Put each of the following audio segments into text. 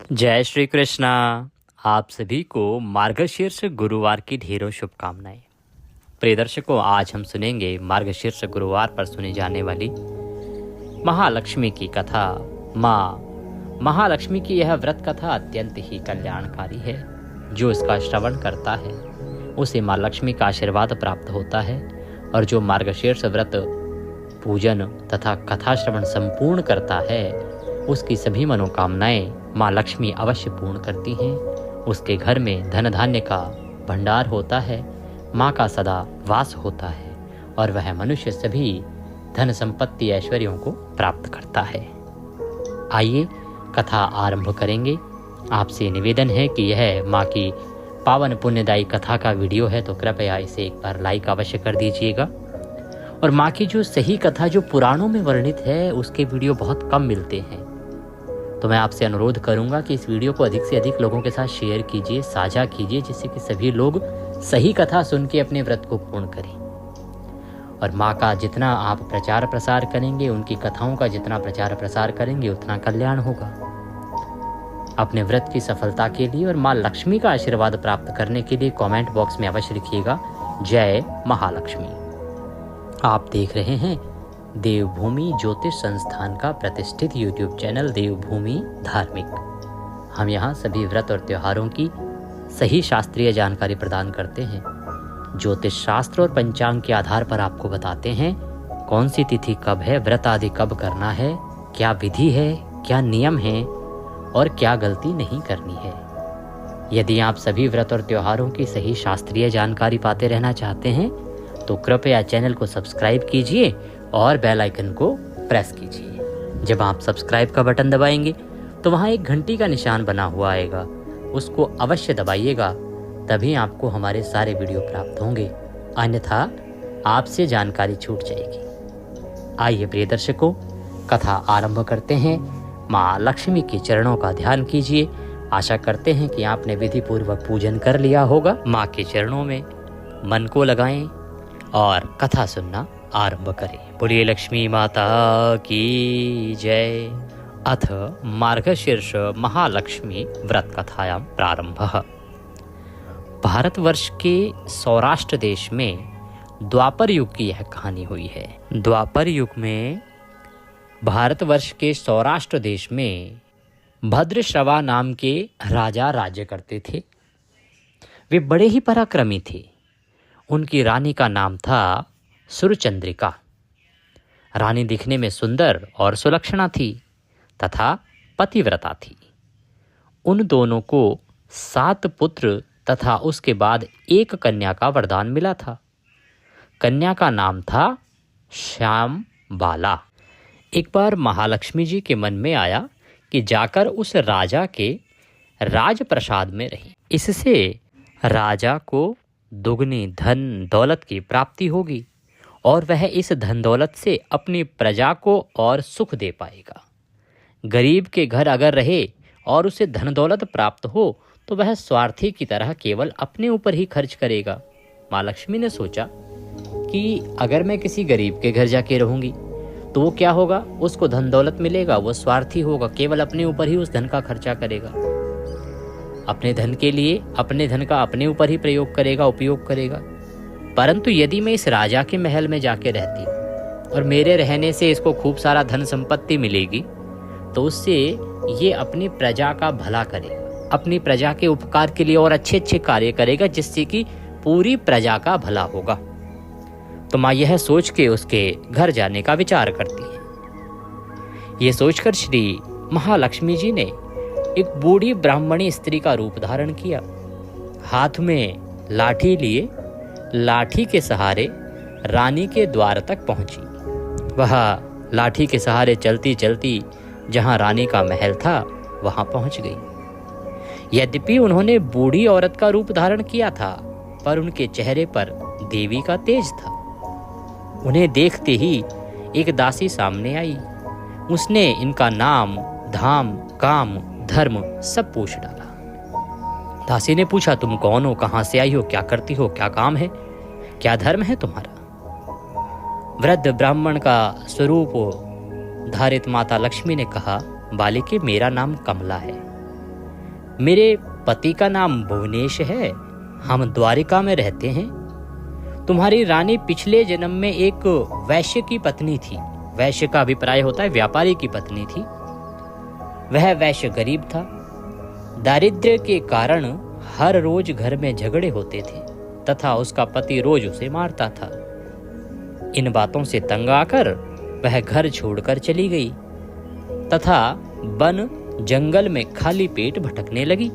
जय श्री कृष्णा। आप सभी को मार्गशीर्ष गुरुवार की ढेरों शुभकामनाएं। प्रिय दर्शकों, आज हम सुनेंगे मार्गशीर्ष गुरुवार पर सुनी जाने वाली महालक्ष्मी की कथा। माँ महालक्ष्मी की यह व्रत कथा अत्यंत ही कल्याणकारी है। जो इसका श्रवण करता है उसे माँ लक्ष्मी का आशीर्वाद प्राप्त होता है, और जो मार्गशीर्ष व्रत पूजन तथा कथा श्रवण संपूर्ण करता है उसकी सभी मनोकामनाएं माँ लक्ष्मी अवश्य पूर्ण करती हैं। उसके घर में धन धान्य का भंडार होता है, माँ का सदा वास होता है, और वह मनुष्य सभी धन संपत्ति ऐश्वर्यों को प्राप्त करता है। आइए कथा आरंभ करेंगे। आपसे निवेदन है कि यह माँ की पावन पुण्यदायी कथा का वीडियो है, तो कृपया इसे एक बार लाइक अवश्य कर दीजिएगा। और माँ की जो सही कथा जो पुराणों में वर्णित है उसके वीडियो बहुत कम मिलते हैं, तो मैं आपसे अनुरोध करूंगा कि इस वीडियो को अधिक से अधिक लोगों के साथ शेयर कीजिए, साझा कीजिए, जिससे कि सभी लोग सही कथा सुन के अपने व्रत को पूर्ण करें। और माँ का जितना आप प्रचार प्रसार करेंगे, उनकी कथाओं का जितना प्रचार प्रसार करेंगे, उतना कल्याण होगा। अपने व्रत की सफलता के लिए और माँ लक्ष्मी का आशीर्वाद प्राप्त करने के लिए कमेंट बॉक्स में अवश्य लिखिएगा जय महालक्ष्मी। आप देख रहे हैं देवभूमि ज्योतिष संस्थान का प्रतिष्ठित YouTube चैनल देवभूमि धार्मिक। हम यहाँ सभी व्रत और त्योहारों की सही शास्त्रीय जानकारी प्रदान करते हैं। ज्योतिष शास्त्र और पंचांग के आधार पर आपको बताते हैं कौन सी तिथि कब है, व्रत आदि कब करना है, क्या विधि है, क्या नियम है और क्या गलती नहीं करनी है। यदि आप सभी व्रत और त्योहारों की सही शास्त्रीय जानकारी पाते रहना चाहते हैं तो कृपया चैनल को सब्सक्राइब कीजिए और बेल आइकन को प्रेस कीजिए। जब आप सब्सक्राइब का बटन दबाएंगे तो वहाँ एक घंटी का निशान बना हुआ आएगा, उसको अवश्य दबाइएगा, तभी आपको हमारे सारे वीडियो प्राप्त होंगे, अन्यथा आपसे जानकारी छूट जाएगी। आइए प्रिय दर्शकों, कथा आरंभ करते हैं। माँ लक्ष्मी के चरणों का ध्यान कीजिए। आशा करते हैं कि आपने विधि पूर्वक पूजन कर लिया होगा। माँ के चरणों में मन को लगाएं और कथा सुनना आरंभ करें। बोलिए लक्ष्मी माता की जय। अथ मार्गशीर्ष महालक्ष्मी व्रत कथायां प्रारंभः। भारतवर्ष के सौराष्ट्र देश में द्वापर युग की यह कहानी हुई है। द्वापर युग में भारतवर्ष के सौराष्ट्र देश में भद्रश्रवा नाम के राजा राज्य करते थे। वे बड़े ही पराक्रमी थे। उनकी रानी का नाम था सुरचंद्रिका। रानी दिखने में सुंदर और सुलक्षणा थी तथा पतिव्रता थी। उन दोनों को 7 पुत्र तथा उसके बाद एक कन्या का वरदान मिला था। कन्या का नाम था श्याम बाला। एक बार महालक्ष्मी जी के मन में आया कि जाकर उस राजा के राजप्रसाद में रहें। इससे राजा को दुगनी धन दौलत की प्राप्ति होगी और वह इस धन दौलत से अपनी प्रजा को और सुख दे पाएगा। गरीब के घर अगर रहे और उसे धन दौलत प्राप्त हो तो वह स्वार्थी की तरह केवल अपने ऊपर ही खर्च करेगा। माँ लक्ष्मी ने सोचा कि अगर मैं किसी गरीब के घर जाके रहूंगी तो वो क्या होगा, उसको धन दौलत मिलेगा, वो स्वार्थी होगा, केवल अपने ऊपर ही उस धन का खर्चा करेगा, अपने धन के लिए अपने धन का अपने ऊपर ही प्रयोग करेगा, उपयोग करेगा। परंतु यदि मैं इस राजा के महल में जाके रहती और मेरे रहने से इसको खूब सारा धन संपत्ति मिलेगी तो उससे ये अपनी प्रजा का भला करेगा, अपनी प्रजा के उपकार के लिए और अच्छे अच्छे कार्य करेगा, जिससे कि पूरी प्रजा का भला होगा। तो माँ यह सोच के उसके घर जाने का विचार करती है। ये सोचकर श्री महालक्ष्मी जी ने एक बूढ़ी ब्राह्मणी स्त्री का रूप धारण किया। हाथ में लाठी लिए लाठी के सहारे रानी के द्वार तक पहुंची। वह लाठी के सहारे चलती चलती जहां रानी का महल था वहां पहुंच गई। यद्यपि उन्होंने बूढ़ी औरत का रूप धारण किया था, पर उनके चेहरे पर देवी का तेज था। उन्हें देखते ही एक दासी सामने आई। उसने इनका नाम, धाम, काम, धर्म सब पूछ डाला। दासी ने पूछा, तुम कौन हो, कहां से आई हो, क्या करती हो, क्या काम है, क्या धर्म है तुम्हारा। वृद्ध ब्राह्मण का स्वरूप धारित माता लक्ष्मी ने कहा, बालिके मेरा नाम कमला है, मेरे पति का नाम भुवनेश है, हम द्वारिका में रहते हैं। तुम्हारी रानी पिछले जन्म में एक वैश्य की पत्नी थी। वैश्य का अभिप्राय होता है व्यापारी की पत्नी थी। वह वैश्य गरीब था। दारिद्र्य के कारण हर रोज घर में झगड़े होते थे तथा उसका पति रोज उसे मारता था। इन बातों से तंग आकर वह घर छोड़कर चली गई तथा वन जंगल में खाली पेट भटकने लगी।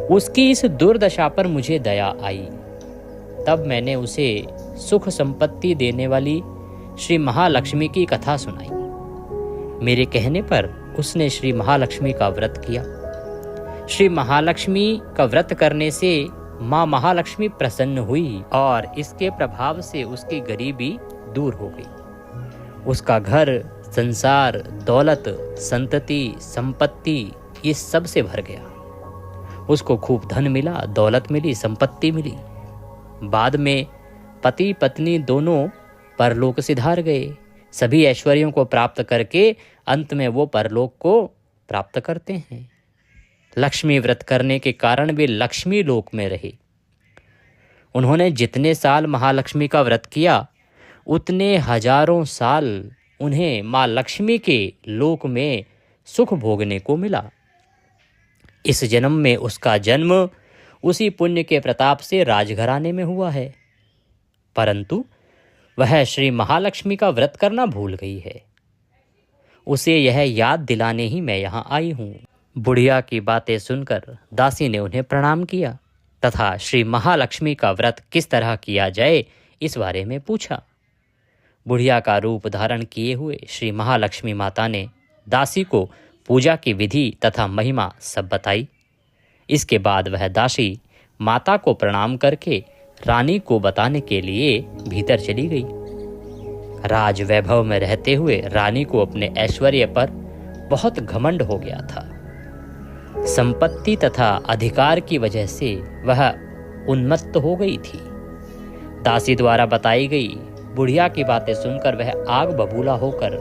उसकी इस दुर्दशा पर मुझे दया आई। तब मैंने उसे सुख संपत्ति देने वाली श्री महालक्ष्मी की कथा सुनाई। मेरे कहने पर उसने श्री महालक्ष्मी का व्रत किया। श्री महालक्ष्मी का व्रत करने से माँ महालक्ष्मी प्रसन्न हुई और इसके प्रभाव से उसकी गरीबी दूर हो गई। उसका घर, संसार, दौलत, संतति, संपत्ति ये सब से भर गया। उसको खूब धन मिला, दौलत मिली, संपत्ति मिली। बाद में पति पत्नी दोनों परलोक सिधार गए। सभी ऐश्वर्यों को प्राप्त करके अंत में वो परलोक को प्राप्त करते हैं। लक्ष्मी व्रत करने के कारण वे लक्ष्मी लोक में रहे। उन्होंने जितने साल महालक्ष्मी का व्रत किया उतने हजारों साल उन्हें माँ लक्ष्मी के लोक में सुख भोगने को मिला। इस जन्म में उसका जन्म उसी पुण्य के प्रताप से राजघराने में हुआ है, परंतु वह श्री महालक्ष्मी का व्रत करना भूल गई है। उसे यह याद दिलाने ही मैं यहाँ आई हूँ। बुढ़िया की बातें सुनकर दासी ने उन्हें प्रणाम किया तथा श्री महालक्ष्मी का व्रत किस तरह किया जाए इस बारे में पूछा। बुढ़िया का रूप धारण किए हुए श्री महालक्ष्मी माता ने दासी को पूजा की विधि तथा महिमा सब बताई। इसके बाद वह दासी माता को प्रणाम करके रानी को बताने के लिए भीतर चली गई। राज वैभव में रहते हुए रानी को अपने ऐश्वर्य पर बहुत घमंड हो गया था। संपत्ति तथा अधिकार की वजह से वह उन्मत्त हो गई थी। दासी द्वारा बताई गई बुढ़िया की बातें सुनकर वह आग बबूला होकर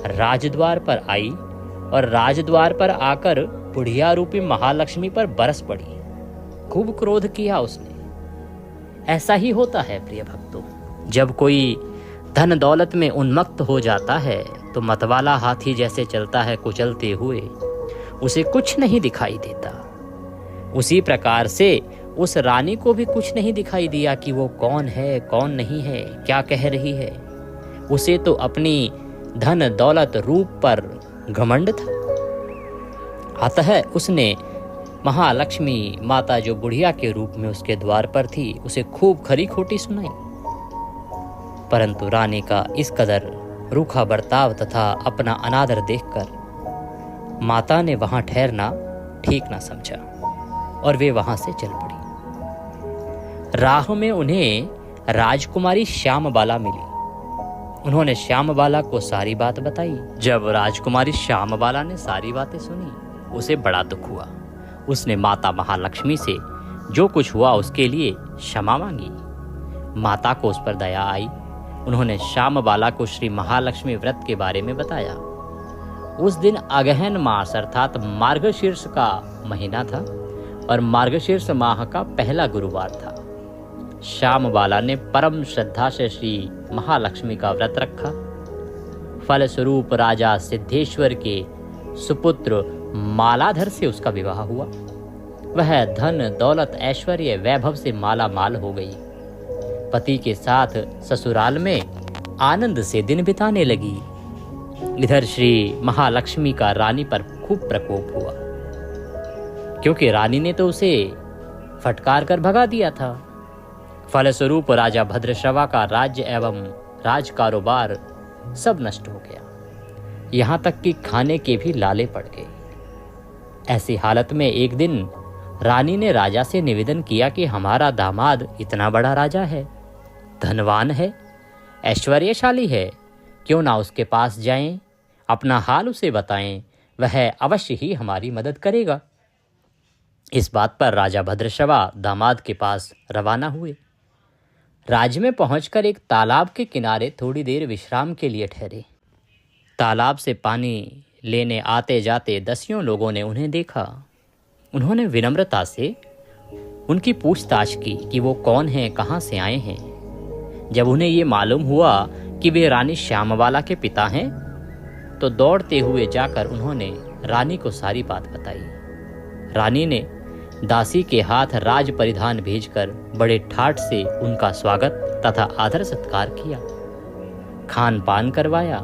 राजद्वार पर आई और राजद्वार पर आकर बुढ़िया रूपी महालक्ष्मी पर बरस पड़ी। खूब क्रोध किया उसने। ऐसा ही होता है प्रिय भक्तों, जब कोई धन दौलत में उन्मत्त हो जाता है तो मतवाला हाथी जैसे चलता है कुचलते हुए, उसे कुछ नहीं दिखाई देता। उसी प्रकार से उस रानी को भी कुछ नहीं दिखाई दिया कि वो कौन है कौन नहीं है, क्या कह रही है। उसे तो अपनी धन दौलत रूप पर घमंड था। अतः उसने महालक्ष्मी माता जो बुढ़िया के रूप में उसके द्वार पर थी उसे खूब खरी खोटी सुनाई। परंतु रानी का इस कदर रूखा बर्ताव तथा अपना अनादर देखकर माता ने वहां ठहरना ठीक ना समझा और वे वहां से चल पड़ी। राह में उन्हें राजकुमारी श्यामबाला मिली। उन्होंने श्यामबाला को सारी बात बताई। जब राजकुमारी श्यामबाला ने सारी बातें सुनी उसे बड़ा दुख हुआ। उसने माता महालक्ष्मी से जो कुछ हुआ उसके लिए क्षमा मांगी। माता को उस पर दया आई। उन्होंने श्यामबाला को श्री महालक्ष्मी व्रत के बारे में बताया। उस दिन अगहन मास अर्थात मार्गशीर्ष का महीना था और मार्गशीर्ष माह का पहला गुरुवार था। श्यामबाला ने परम श्रद्धा से श्री महालक्ष्मी का व्रत रखा। फलस्वरूप राजा सिद्धेश्वर के सुपुत्र मालाधर से उसका विवाह हुआ। वह धन दौलत ऐश्वर्य वैभव से माला माल हो गई। पति के साथ ससुराल में आनंद से दिन बिताने लगी। इधर श्री महालक्ष्मी का रानी पर खूब प्रकोप हुआ, क्योंकि रानी ने तो उसे फटकार कर भगा दिया था। फलस्वरूप राजा भद्रश्रवा का राज्य एवं राज कारोबार सब नष्ट हो गया। यहाँ तक कि खाने के भी लाले पड़ गए। ऐसी हालत में एक दिन रानी ने राजा से निवेदन किया कि हमारा दामाद इतना बड़ा राजा है, धनवान है, ऐश्वर्यशाली है, क्यों ना उसके पास जाएं, अपना हाल उसे बताएं, वह अवश्य ही हमारी मदद करेगा। इस बात पर राजा भद्रश्रवा दामाद के पास रवाना हुए। राज्य में पहुंचकर एक तालाब के किनारे थोड़ी देर विश्राम के लिए ठहरे। तालाब से पानी लेने आते जाते दसियों लोगों ने उन्हें देखा। उन्होंने विनम्रता से उनकी पूछताछ की कि वो कौन हैं, कहाँ से आए हैं। जब उन्हें ये मालूम हुआ कि वे रानी श्यामबाला के पिता हैं, तो दौड़ते हुए जाकर उन्होंने रानी को सारी बात बताई। रानी ने दासी के हाथ राज परिधान भेजकर बड़े ठाठ से उनका स्वागत तथा आदर सत्कार किया, खान पान करवाया।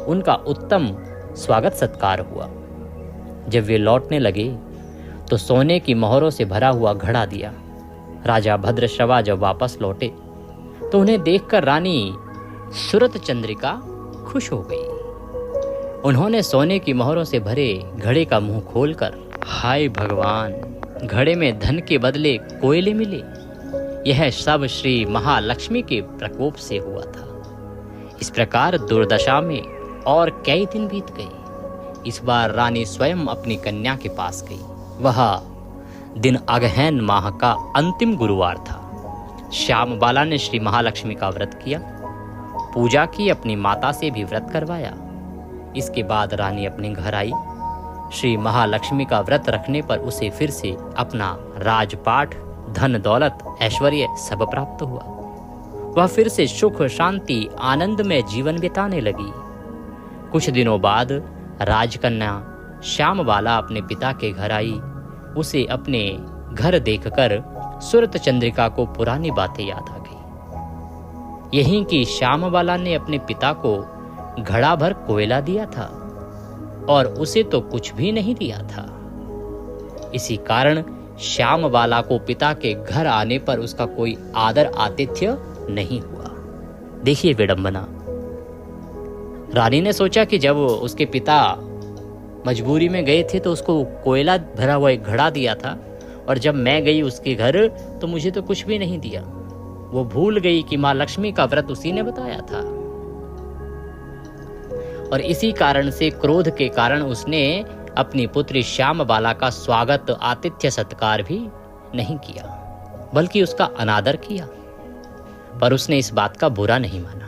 उनका उत्तम स्वागत सत्कार हुआ। जब वे लौटने लगे तो सोने की मोहरों से भरा हुआ घड़ा दिया। राजा भद्रश्रवा जब वापस लौटे तो उन्हें देखकर रानी सुरत चंद्रिका खुश हो गई। उन्होंने सोने की मोहरों से भरे घड़े का मुंह खोलकर, हाय भगवान, घड़े में धन के बदले कोयले मिले। यह सब श्री महालक्ष्मी के प्रकोप से हुआ था। इस प्रकार दुर्दशा में और कई दिन बीत गए। इस बार रानी स्वयं अपनी कन्या के पास गई। वह दिन अगहन माह का अंतिम गुरुवार था। श्यामबाला ने श्री महालक्ष्मी का व्रत किया, पूजा की, अपनी माता से भी व्रत करवाया। इसके बाद रानी अपने घर आई। श्री महालक्ष्मी का व्रत रखने पर उसे फिर से अपना राजपाट, धन दौलत, ऐश्वर्य सब प्राप्त हुआ। वह फिर से सुख, शांति, आनंद में जीवन बिताने लगी। कुछ दिनों बाद राजकन्या श्यामबाला अपने पिता के घर आई। उसे अपने घर देखकर सुरत चंद्रिका को पुरानी बातें याद आ गई। यहीं की श्यामबाला ने अपने पिता को घड़ा भर कोयला दिया था और उसे तो कुछ भी नहीं दिया था। इसी कारण श्यामबाला को पिता के घर आने पर उसका कोई आदर आतिथ्य नहीं हुआ। देखिए विडंबना। रानी ने सोचा कि जब उसके पिता मजबूरी में गए थे तो उसको कोयला भरा हुआ एक घड़ा दिया था, और जब मैं गई उसके घर तो मुझे तो कुछ भी नहीं दिया। वो भूल गई कि माँ लक्ष्मी का व्रत उसी ने बताया था, और इसी कारण से, क्रोध के कारण, उसने अपनी पुत्री श्यामबाला का स्वागत, आतिथ्य सत्कार भी नहीं किया, बल्कि उसका अनादर किया। पर उसने इस बात का बुरा नहीं माना।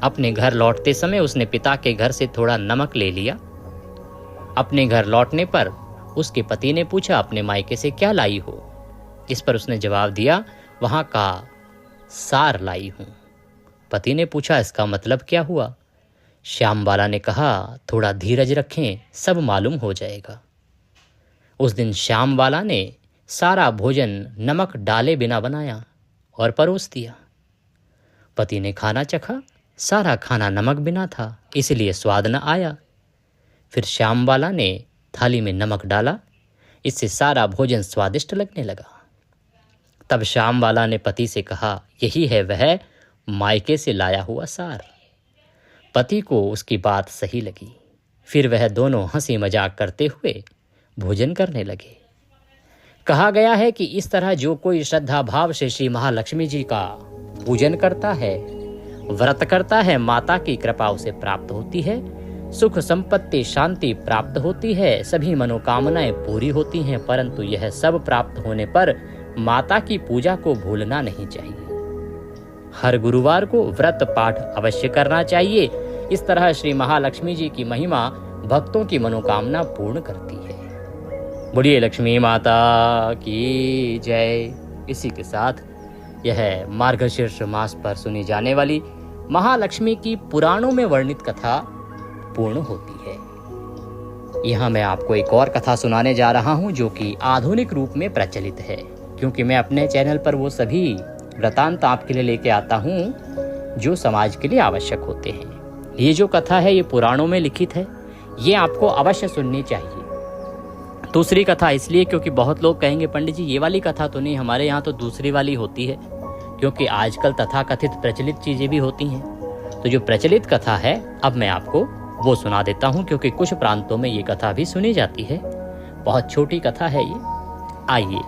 अपने घर लौटते समय उसने पिता के घर से थोड़ा नमक ले लिया। अपने घर लौटने पर उसके पति ने पूछा, अपने मायके से क्या लाई हो? इस पर उसने जवाब दिया, वहां का सार लाई हूं। पति ने पूछा, इसका मतलब क्या हुआ? श्यामबाला ने कहा, थोड़ा धीरज रखें, सब मालूम हो जाएगा। उस दिन श्यामबाला ने सारा भोजन नमक डाले बिना बनाया और परोस दिया। पति ने खाना चखा, सारा खाना नमक बिना था, इसलिए स्वाद न आया। फिर श्यामबाला ने थाली में नमक डाला, इससे सारा भोजन स्वादिष्ट लगने लगा। तब श्यामबाला ने पति से कहा, यही है वह मायके से लाया हुआ सार। पति को उसकी बात सही लगी। फिर वह दोनों हंसी मजाक करते हुए भोजन करने लगे। कहा गया है कि इस तरह जो कोई श्रद्धा भाव से श्री महालक्ष्मी जी का पूजन करता है, व्रत करता है, माता की कृपा उसे प्राप्त होती है, सुख संपत्ति शांति प्राप्त होती है, सभी मनोकामनाएं पूरी होती हैं। परंतु यह सब प्राप्त होने पर माता की पूजा को भूलना नहीं चाहिए। हर गुरुवार को व्रत पाठ अवश्य करना चाहिए। इस तरह श्री महालक्ष्मी जी की महिमा भक्तों की मनोकामना पूर्ण करती है। बोलिए लक्ष्मी माता की जय। इसी के साथ यह मार्गशीर्ष मास पर सुनी जाने वाली महालक्ष्मी की पुराणों में वर्णित कथा पूर्ण होती है। यहाँ मैं आपको एक और कथा सुनाने जा रहा हूँ जो कि आधुनिक रूप में प्रचलित है, क्योंकि मैं अपने चैनल पर वो सभी वृतांत आपके लिए लेके आता हूँ जो समाज के लिए आवश्यक होते हैं। ये जो कथा है ये पुराणों में लिखित है, ये आपको अवश्य सुननी चाहिए। दूसरी कथा इसलिए क्योंकि बहुत लोग कहेंगे पंडित जी ये वाली कथा तो नहीं, हमारे यहाँ तो दूसरी वाली होती है, क्योंकि आजकल तथाकथित प्रचलित चीज़ें भी होती हैं। तो जो प्रचलित कथा है अब मैं आपको वो सुना देता हूँ, क्योंकि कुछ प्रांतों में ये कथा भी सुनी जाती है। बहुत छोटी कथा है ये, आइए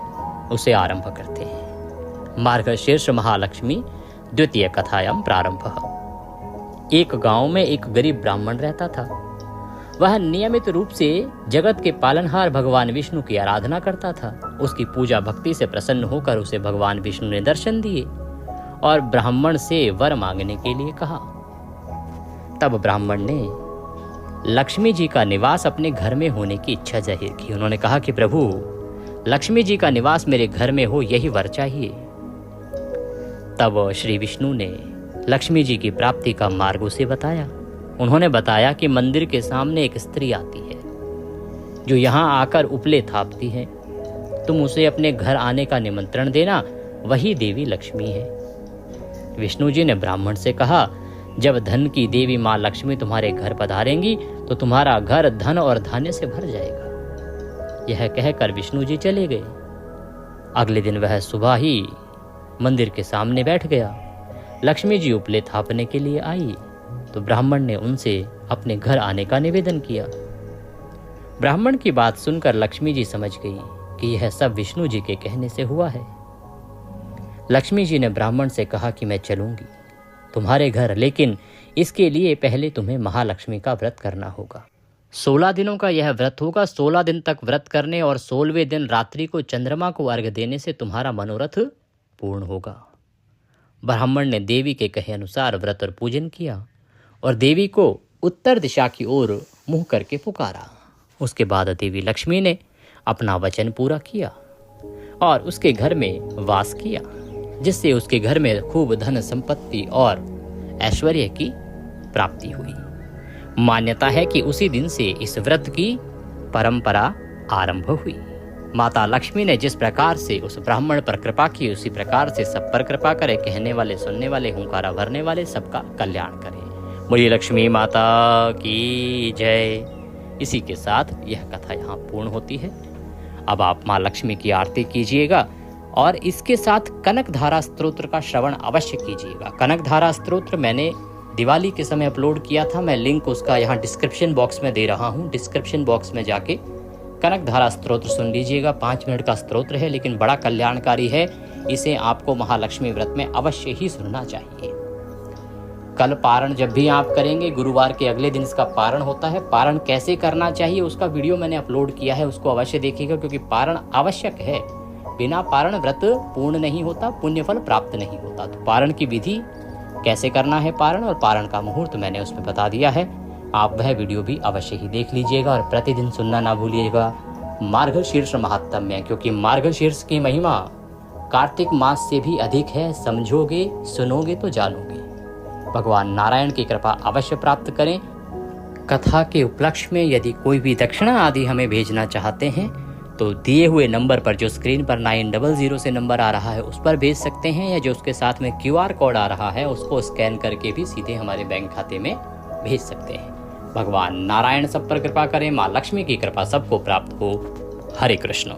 उसे आरंभ करते हैं। मार्गशीर्ष महालक्ष्मी द्वितीय कथायां प्रारंभ। एक गांव में एक गरीब ब्राह्मण रहता था। वह नियमित रूप से जगत के पालनहार भगवान विष्णु की आराधना करता था। उसकी पूजा भक्ति से प्रसन्न होकर उसे भगवान विष्णु ने दर्शन दिए और ब्राह्मण से वर मांगने के लिए कहा। तब ब्राह्मण ने लक्ष्मी जी का निवास अपने घर में होने की इच्छा जाहिर की। उन्होंने कहा कि प्रभु, लक्ष्मी जी का निवास मेरे घर में हो, यही वर चाहिए। तब श्री विष्णु ने लक्ष्मी जी की प्राप्ति का मार्ग उसे बताया। उन्होंने बताया कि मंदिर के सामने एक स्त्री आती है जो यहाँ आकर उपले थापती है। तुम उसे अपने घर आने का निमंत्रण देना, वही देवी लक्ष्मी है। विष्णु जी ने ब्राह्मण से कहा, जब धन की देवी माँ लक्ष्मी तुम्हारे घर पधारेंगी तो तुम्हारा घर धन और धान्य से भर जाएगा। यह कहकर विष्णु जी चले गए। अगले दिन वह सुबह ही मंदिर के सामने बैठ गया। लक्ष्मी जी उपले थापने के लिए आई तो ब्राह्मण ने उनसे अपने घर आने का निवेदन किया। ब्राह्मण की बात सुनकर लक्ष्मी जी समझ गई कि यह सब विष्णु जी के कहने से हुआ है। लक्ष्मी जी ने ब्राह्मण से कहा कि मैं चलूंगी तुम्हारे घर, लेकिन इसके लिए पहले तुम्हें महालक्ष्मी का व्रत करना होगा। 16 दिनों का यह व्रत होगा। 16 दिन तक व्रत करने और 16वें दिन रात्रि को चंद्रमा को अर्घ्य देने से तुम्हारा मनोरथ पूर्ण होगा। ब्राह्मण ने देवी के कहे अनुसार व्रत और पूजन किया और देवी को उत्तर दिशा की ओर मुंह करके पुकारा। उसके बाद देवी लक्ष्मी ने अपना वचन पूरा किया और उसके घर में वास किया, जिससे उसके घर में खूब धन संपत्ति और ऐश्वर्य की प्राप्ति हुई। मान्यता है कि उसी दिन से इस व्रत की परंपरा आरंभ हुई। माता लक्ष्मी ने जिस प्रकार से उस ब्राह्मण पर कृपा की, उसी प्रकार से सब पर कृपा करे। कहने वाले, सुनने वाले, हुंकारा भरने वाले सबका कल्याण करे। बोलिए लक्ष्मी माता की जय। इसी के साथ यह कथा यहाँ पूर्ण होती है। अब आप माँ लक्ष्मी की आरती कीजिएगा और इसके साथ कनकधारा स्तोत्र का श्रवण अवश्य कीजिएगा। कनकधारा स्तोत्र मैंने दिवाली के समय अपलोड किया था। मैं लिंक उसका यहाँ डिस्क्रिप्शन बॉक्स में दे रहा हूँ। डिस्क्रिप्शन बॉक्स में जाके कनकधारा स्तोत्र सुन लीजिएगा। 5 मिनट का स्तोत्र है, लेकिन बड़ा कल्याणकारी है। इसे आपको महालक्ष्मी व्रत में अवश्य ही सुनना चाहिए। कल पारण जब भी आप करेंगे, गुरुवार के अगले दिन इसका पारण होता है। पारण कैसे करना चाहिए उसका वीडियो मैंने अपलोड किया है, उसको अवश्य देखिएगा, क्योंकि पारण आवश्यक है। बिना पारण व्रत पूर्ण नहीं होता, पुण्य फल प्राप्त नहीं होता। तो पारण की विधि कैसे करना है, पारण और पारण का मुहूर्त मैंने उसमें बता दिया है। आप वह वीडियो भी अवश्य ही देख लीजिएगा और प्रतिदिन सुनना ना भूलिएगा मार्गशीर्ष महात्म्य, क्योंकि मार्गशीर्ष की महिमा कार्तिक मास से भी अधिक है। समझोगे, सुनोगे तो जानोगे। भगवान नारायण की कृपा अवश्य प्राप्त करें। कथा के उपलक्ष्य में यदि कोई भी दक्षिणा आदि हमें भेजना चाहते हैं तो दिए हुए नंबर पर, जो स्क्रीन पर 900 से नंबर आ रहा है, उस पर भेज सकते हैं, या जो उसके साथ में QR कोड आ रहा है उसको स्कैन करके भी सीधे हमारे बैंक खाते में भेज सकते हैं। भगवान नारायण सब पर कृपा करें। माँ लक्ष्मी की कृपा सबको प्राप्त हो। हरे कृष्ण।